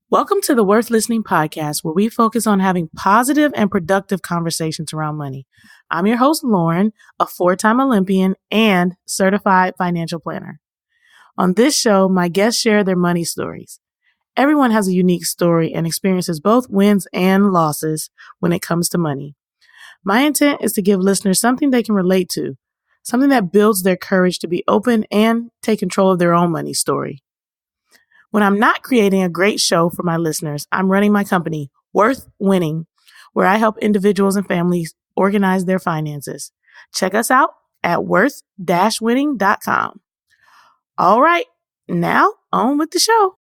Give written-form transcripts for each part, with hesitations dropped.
Welcome to the Worth Listening podcast, where we focus on having positive and productive conversations around money. I'm your host, Lauren, a 4-time Olympian and certified financial planner. On this show, my guests share their money stories. Everyone has a unique story and experiences both wins and losses when it comes to money. My intent is to give listeners something they can relate to, something that builds their courage to be open and take control of their own money story. When I'm not creating a great show for my listeners, I'm running my company, Worth Winning, where I help individuals and families organize their finances. Check us out at worth-winning.com. All right, now on with the show.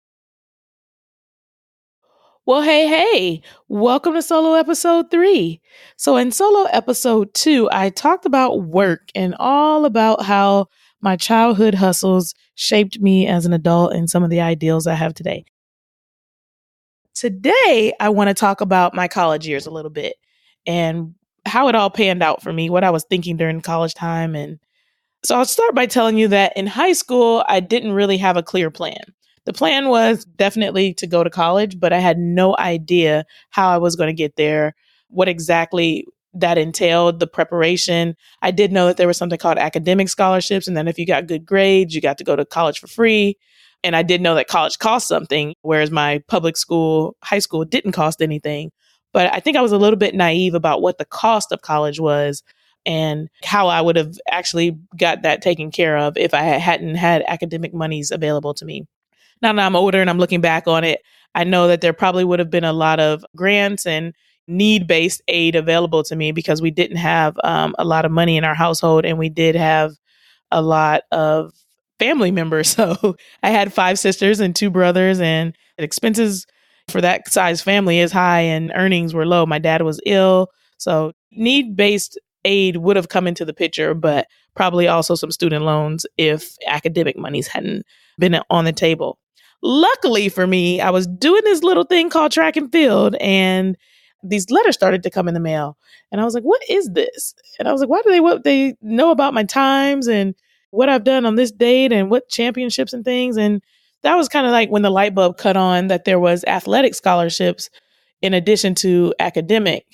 Well, hey, welcome to solo episode 3. So in solo episode 2, I talked about work and all about how my childhood hustles shaped me as an adult and some of the ideals I have today. Today, I want to talk about my college years a little bit and how it all panned out for me, what I was thinking during college time. And so I'll start by telling you that in high school, I didn't really have a clear plan. The plan was definitely to go to college, but I had no idea how I was going to get there, what exactly that entailed, the preparation. I did know that there was something called academic scholarships, and then if you got good grades, you got to go to college for free. And I did know that college cost something, whereas my public school, high school didn't cost anything. But I think I was a little bit naive about what the cost of college was and how I would have actually got that taken care of if I hadn't had academic monies available to me. Now that I'm older and I'm looking back on it, I know that there probably would have been a lot of grants and need-based aid available to me because we didn't have a lot of money in our household, and we did have a lot of family members. So I had 5 sisters and 2 brothers, and expenses for that size family is high and earnings were low. My dad was ill. So need-based aid would have come into the picture, but probably also some student loans if academic monies hadn't been on the table. Luckily for me, I was doing this little thing called track and field, and these letters started to come in the mail. And I was like, what is this? And I was like, what they know about my times and what I've done on this date and what championships and things. And that was kind of like when the light bulb cut on that there was athletic scholarships in addition to academic.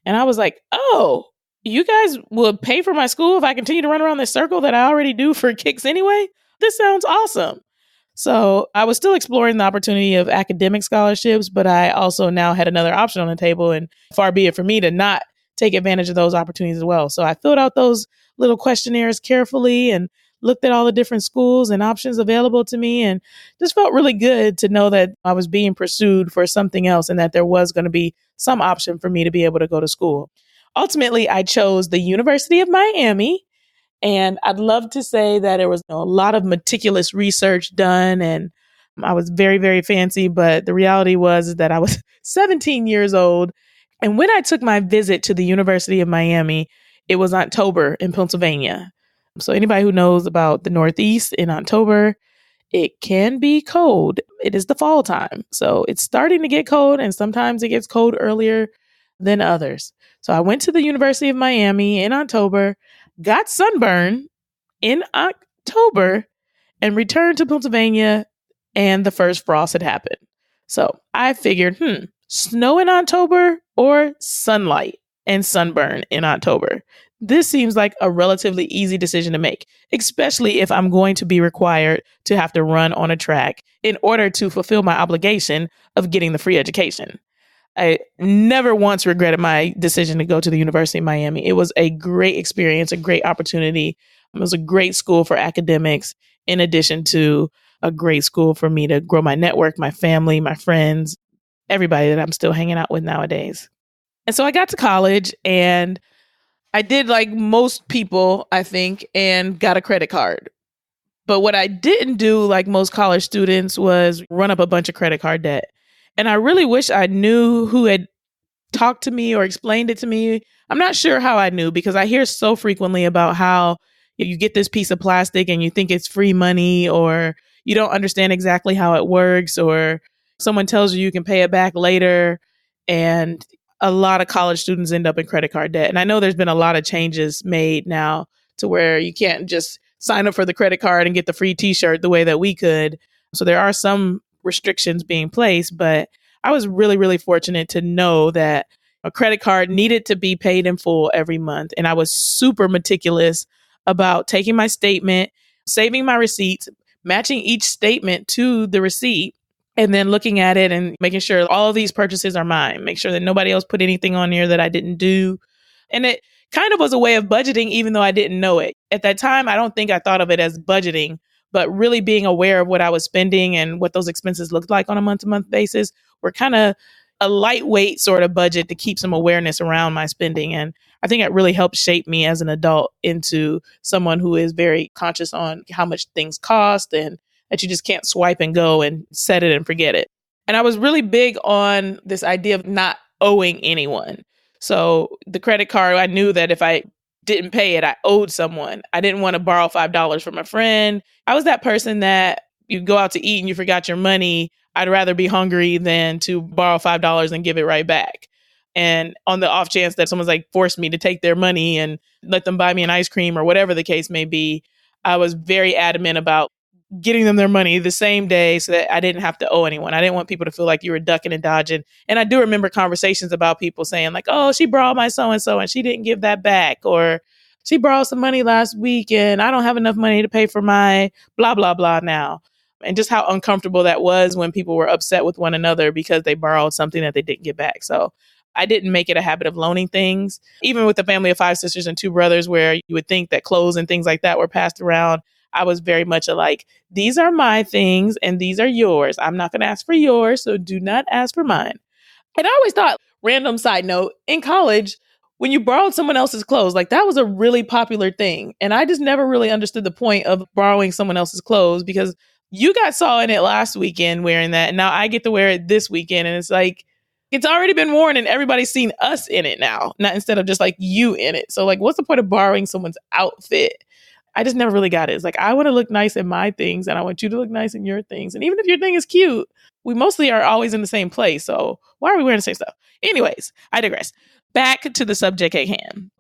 And I was like, oh, you guys will pay for my school if I continue to run around this circle that I already do for kicks anyway? This sounds awesome. So I was still exploring the opportunity of academic scholarships, but I also now had another option on the table, and far be it for me to not take advantage of those opportunities as well. So I filled out those little questionnaires carefully and looked at all the different schools and options available to me, and just felt really good to know that I was being pursued for something else and that there was going to be some option for me to be able to go to school. Ultimately, I chose the University of Miami. And I'd love to say that there was a lot of meticulous research done and I was very, very fancy. But the reality was that I was 17 years old. And when I took my visit to the University of Miami, it was October in Pennsylvania. So anybody who knows about the Northeast in October, it can be cold. It is the fall time. So it's starting to get cold, and sometimes it gets cold earlier than others. So I went to the University of Miami in October, got sunburned in October, and returned to Pennsylvania, and the first frost had happened. So I figured, snow in October or sunlight and sunburn in October. This seems like a relatively easy decision to make, especially if I'm going to be required to have to run on a track in order to fulfill my obligation of getting the free education. I never once regretted my decision to go to the University of Miami. It was a great experience, a great opportunity. It was a great school for academics, in addition to a great school for me to grow my network, my family, my friends, everybody that I'm still hanging out with nowadays. And so I got to college and I did like most people, I think, and got a credit card. But what I didn't do, like most college students, was run up a bunch of credit card debt. And I really wish I knew who had talked to me or explained it to me. I'm not sure how I knew, because I hear so frequently about how you get this piece of plastic and you think it's free money, or you don't understand exactly how it works, or someone tells you you can pay it back later. And a lot of college students end up in credit card debt. And I know there's been a lot of changes made now to where you can't just sign up for the credit card and get the free t-shirt the way that we could. So there are some restrictions being placed, but I was really, really fortunate to know that a credit card needed to be paid in full every month. And I was super meticulous about taking my statement, saving my receipts, matching each statement to the receipt, and then looking at it and making sure all of these purchases are mine. Make sure that nobody else put anything on there that I didn't do. And it kind of was a way of budgeting, even though I didn't know it. At that time, I don't think I thought of it as budgeting, but really being aware of what I was spending and what those expenses looked like on a month-to-month basis were kind of a lightweight sort of budget to keep some awareness around my spending. And I think it really helped shape me as an adult into someone who is very conscious on how much things cost and that you just can't swipe and go and set it and forget it. And I was really big on this idea of not owing anyone. So the credit card, I knew that if I didn't pay it, I owed someone. I didn't want to borrow $5 from a friend. I was that person that you go out to eat and you forgot your money. I'd rather be hungry than to borrow $5 and give it right back. And on the off chance that someone's like forced me to take their money and let them buy me an ice cream or whatever the case may be, I was very adamant about getting them their money the same day so that I didn't have to owe anyone. I didn't want people to feel like you were ducking and dodging. And I do remember conversations about people saying like, oh, she borrowed my so-and-so and she didn't give that back. Or she borrowed some money last week and I don't have enough money to pay for my blah, blah, blah now. And just how uncomfortable that was when people were upset with one another because they borrowed something that they didn't get back. So I didn't make it a habit of loaning things, even with the family of 5 sisters and 2 brothers, where you would think that clothes and things like that were passed around. I was very much like, these are my things and these are yours. I'm not going to ask for yours, so do not ask for mine. And I always thought, random side note, in college, when you borrowed someone else's clothes, like that was a really popular thing. And I just never really understood the point of borrowing someone else's clothes because you got saw in it last weekend wearing that. And now I get to wear it this weekend. And it's like, it's already been worn and everybody's seen us in it now, not instead of just like you in it. So like, what's the point of borrowing someone's outfit? I just never really got it. It's like, I want to look nice in my things and I want you to look nice in your things. And even if your thing is cute, we mostly are always in the same place. So why are we wearing the same stuff? Anyways, I digress. Back to the subject at hand.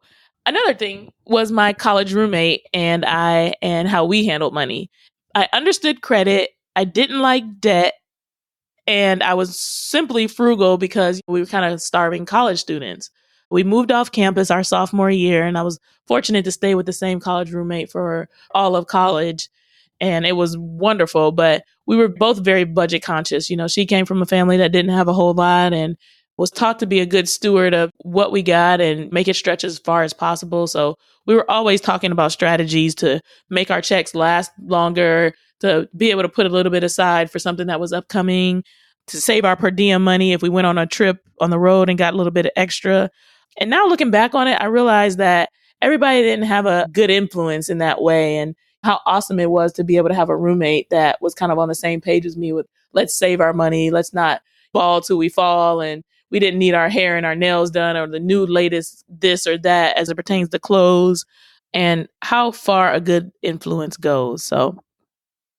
Another thing was my college roommate and how we handled money. I understood credit. I didn't like debt. And I was simply frugal because we were kind of starving college students. We moved off campus our sophomore year, and I was fortunate to stay with the same college roommate for all of college. And it was wonderful, but we were both very budget conscious. You know, she came from a family that didn't have a whole lot and was taught to be a good steward of what we got and make it stretch as far as possible. So we were always talking about strategies to make our checks last longer, to be able to put a little bit aside for something that was upcoming, to save our per diem money if we went on a trip on the road and got a little bit of extra. And now looking back on it, I realized that everybody didn't have a good influence in that way. And how awesome it was to be able to have a roommate that was kind of on the same page as me with, let's save our money. Let's not ball till we fall. And we didn't need our hair and our nails done or the new latest this or that as it pertains to clothes, and how far a good influence goes. So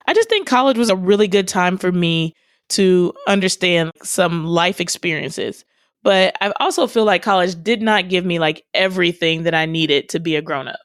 I just think college was a really good time for me to understand some life experiences. But I also feel like college did not give me like everything that I needed to be a grown up.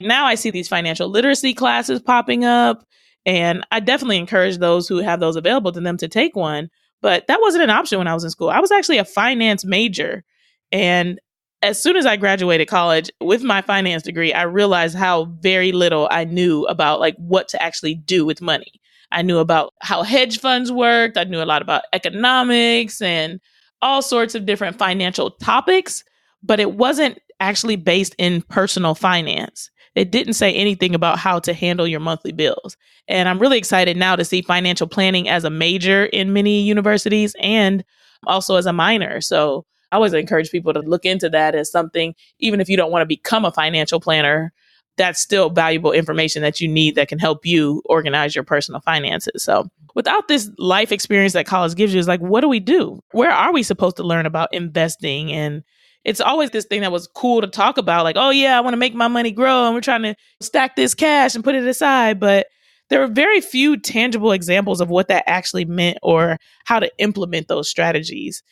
Now I see these financial literacy classes popping up, and I definitely encourage those who have those available to them to take one. But that wasn't an option when I was in school. I was actually a finance major. And as soon as I graduated college with my finance degree, I realized how very little I knew about like what to actually do with money. I knew about how hedge funds worked. I knew a lot about economics and all sorts of different financial topics, but it wasn't actually based in personal finance. It didn't say anything about how to handle your monthly bills. And I'm really excited now to see financial planning as a major in many universities and also as a minor. So I always encourage people to look into that as something, even if you don't want to become a financial planner, that's still valuable information that you need that can help you organize your personal finances. So without this life experience that college gives you, is like, what do we do? Where are we supposed to learn about investing? And it's always this thing that was cool to talk about, like, oh yeah, I want to make my money grow and we're trying to stack this cash and put it aside. But there were very few tangible examples of what that actually meant or how to implement those strategies.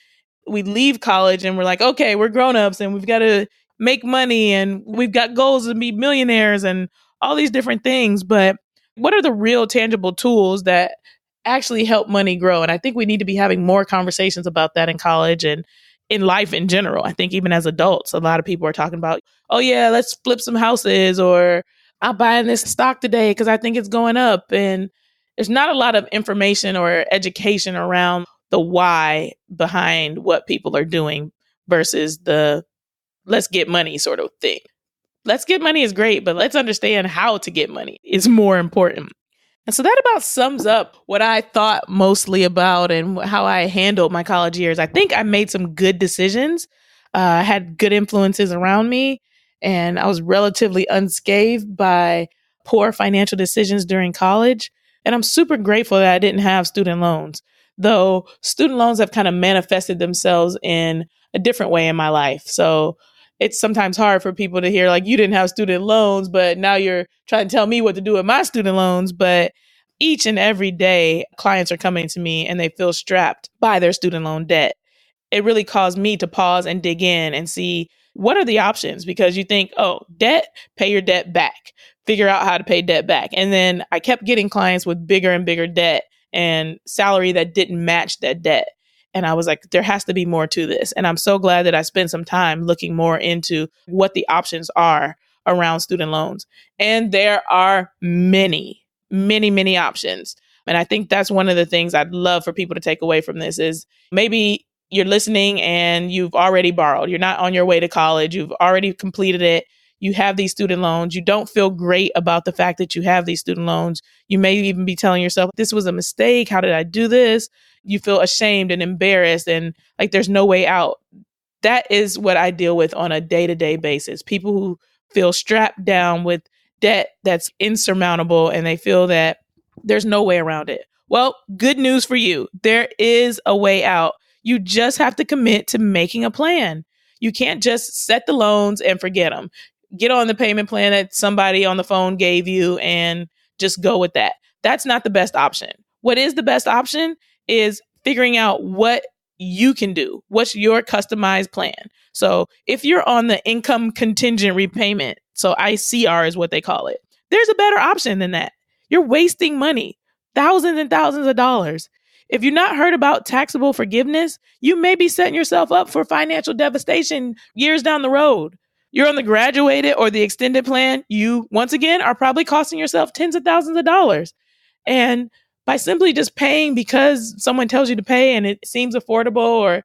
We leave college and we're like, okay, we're grown-ups and we've got to make money and we've got goals to be millionaires and all these different things. But what are the real tangible tools that actually help money grow. And I think we need to be having more conversations about that in college and in life in general. I think even as adults, a lot of people are talking about, oh yeah, let's flip some houses, or I'm buying this stock today because I think it's going up. And there's not a lot of information or education around the why behind what people are doing versus the let's get money sort of thing. Let's get money is great, but let's understand how to get money is more important. And so that about sums up what I thought mostly about and how I handled my college years. I think I made some good decisions. I had good influences around me, and I was relatively unscathed by poor financial decisions during college. And I'm super grateful that I didn't have student loans, though student loans have kind of manifested themselves in a different way in my life. So it's sometimes hard for people to hear, like, you didn't have student loans, but now you're trying to tell me what to do with my student loans. But each and every day, clients are coming to me and they feel strapped by their student loan debt. It really caused me to pause and dig in and see what are the options, because you think, oh, debt, pay your debt back, figure out how to pay debt back. And then I kept getting clients with bigger and bigger debt and salary that didn't match that debt. And I was like, there has to be more to this. And I'm so glad that I spent some time looking more into what the options are around student loans. And there are many, many, many options. And I think that's one of the things I'd love for people to take away from this is maybe you're listening and you've already borrowed. You're not on your way to college. You've already completed it. You have these student loans. You don't feel great about the fact that you have these student loans. You may even be telling yourself, this was a mistake. How did I do this? You feel ashamed and embarrassed and like there's no way out. That is what I deal with on a day-to-day basis. People who feel strapped down with debt that's insurmountable and they feel that there's no way around it. Well, good news for you. There is a way out. You just have to commit to making a plan. You can't just set the loans and forget them. Get on the payment plan that somebody on the phone gave you and just go with that. That's not the best option. What is the best option is figuring out what you can do. What's your customized plan? So if you're on the income contingent repayment, so ICR is what they call it, there's a better option than that. You're wasting money, thousands and thousands of dollars. If you've not heard about taxable forgiveness, you may be setting yourself up for financial devastation years down the road. You're on the graduated or the extended plan, you, once again, are probably costing yourself tens of thousands of dollars. And by simply just paying because someone tells you to pay and it seems affordable or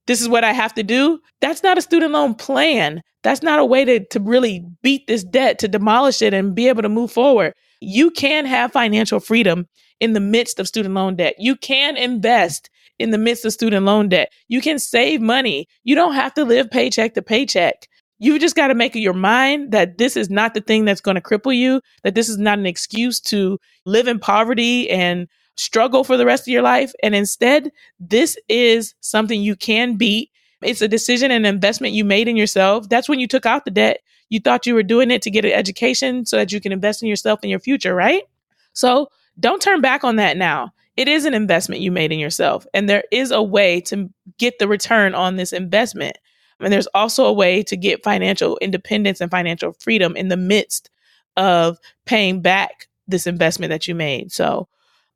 this is what I have to do, that's not a student loan plan. That's not a way to really beat this debt, to demolish it and be able to move forward. You can have financial freedom in the midst of student loan debt. You can invest in the midst of student loan debt. You can save money. You don't have to live paycheck to paycheck. You just got to make up your mind that this is not the thing that's going to cripple you, that this is not an excuse to live in poverty and struggle for the rest of your life. And instead, this is something you can beat. It's a decision and investment you made in yourself. That's when you took out the debt. You thought you were doing it to get an education so that you can invest in yourself and your future, right? So don't turn back on that now. It is an investment you made in yourself. And there is a way to get the return on this investment. And there's also a way to get financial independence and financial freedom in the midst of paying back this investment that you made. So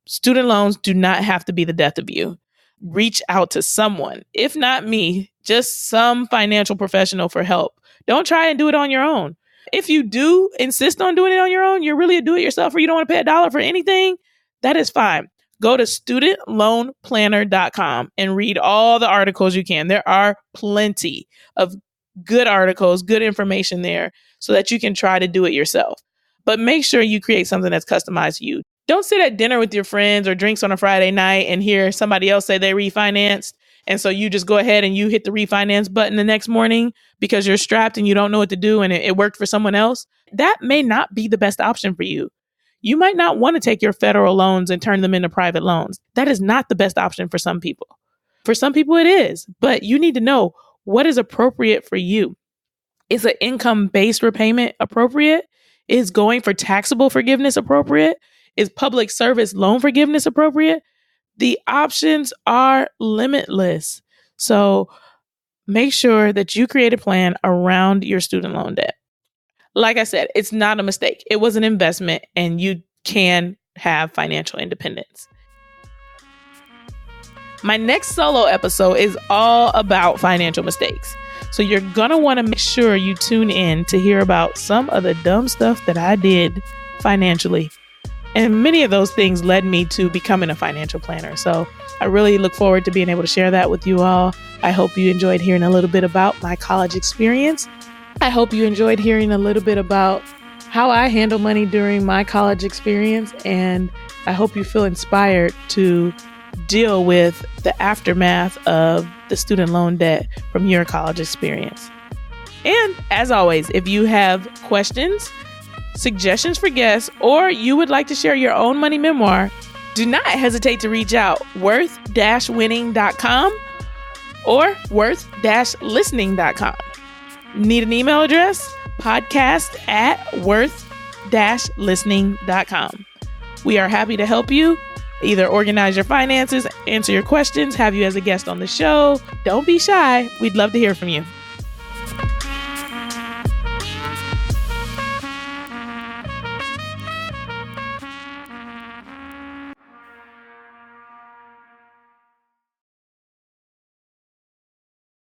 student loans do not have to be the death of you. Reach out to someone, if not me, just some financial professional for help. Don't try and do it on your own. If you do insist on doing it on your own, you're really a do-it-yourself or you don't want to pay $1 for anything, that is fine. Go to studentloanplanner.com and read all the articles you can. There are plenty of good articles, good information there so that you can try to do it yourself. But make sure you create something that's customized to you. Don't sit at dinner with your friends or drinks on a Friday night and hear somebody else say they refinanced. And so you just go ahead and you hit the refinance button the next morning because you're strapped and you don't know what to do and it worked for someone else. That may not be the best option for you. You might not want to take your federal loans and turn them into private loans. That is not the best option for some people. For some people it is, but you need to know what is appropriate for you. Is an income-based repayment appropriate? Is going for taxable forgiveness appropriate? Is public service loan forgiveness appropriate? The options are limitless. So make sure that you create a plan around your student loan debt. Like I said, it's not a mistake. It was an investment and you can have financial independence. My next solo episode is all about financial mistakes. So you're going to want to make sure you tune in to hear about some of the dumb stuff that I did financially. And many of those things led me to becoming a financial planner. So I really look forward to being able to share that with you all. I hope you enjoyed hearing a little bit about my college experience. I hope you enjoyed hearing a little bit about how I handle money during my college experience. And I hope you feel inspired to deal with the aftermath of the student loan debt from your college experience. And as always, if you have questions, suggestions for guests, or you would like to share your own money memoir, do not hesitate to reach out worth-winning.com or worth-listening.com. Need an email address? podcast@worth-listening.com. We are happy to help you either organize your finances, answer your questions, have you as a guest on the show. Don't be shy. We'd love to hear from you.